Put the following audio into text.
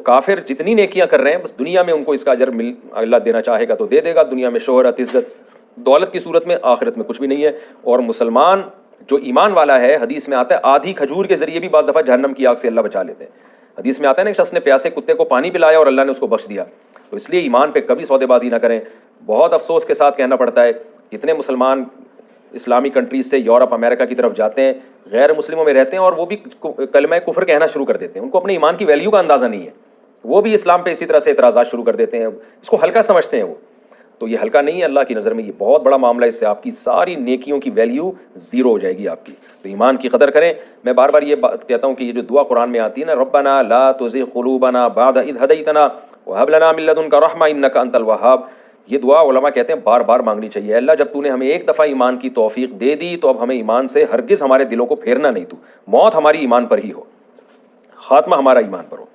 काफिर जितनी नेकियां कर रहे हैं बस दुनिया में उनको इसका अजर मिल अल्लाह देना चाहेगा तो दे देगा, दुनिया में शोहरत इज्जत दौलत की सूरत में, आखिरत में कुछ भी नहीं है। और मुसलमान जो ईमान वाला है, हदीस में आता है आधी खजूर के जरिए भी बाज़ दफ़ा जहन्नम की आग से अल्लाह बचा लेते हैं। हदीस में आता है ना, शख्स ने प्यासे कुत्ते को पानी पिलाया और अल्लाह ने उसको बख्श दिया। तो इसलिए ईमान पे कभी सौदेबाजी ना करें। बहुत अफसोस के साथ कहना पड़ता है, कितने मुसलमान इस्लामी कंट्रीज से यूरोप अमेरिका की तरफ जाते हैं, गैर मुस्लिमों में रहते हैं और वो भी कलमा कुफ्र कहना शुरू कर देते हैं। उनको अपने ईमान की वैल्यू का अंदाज़ा नहीं है, वो भी इस्लाम पे इसी तरह से एतराज़ात शुरू कर देते हैं, इसको हल्का समझते हैं वो। तो ये हल्का नहीं है, अल्लाह की नज़र में ये बहुत बड़ा मामला है। इससे आपकी सारी नेकियों की वैल्यू ज़ीरो हो जाएगी आपकी। तो ईमान की कदर करें। मैं बार बार ये बात कहता हूँ कि ये जो दुआ कुरान में आती है ना, रब्बना ला तुज़िग़ क़ुलूबना बअद इज़ हदैतना व हब लना मिन लदुनका रहमा इन्नका अंतल वहाब, ये दुआ उलमा कहते हैं बार बार मांगनी चाहिए। अल्लाह जब तूने हमें एक दफ़ा ईमान की तौफीक दे दी तो अब हमें ईमान से हरगिज़ हमारे दिलों को फेरना नहीं, तू मौत हमारी ईमान पर ही हो, खात्मा हमारा ईमान पर हो।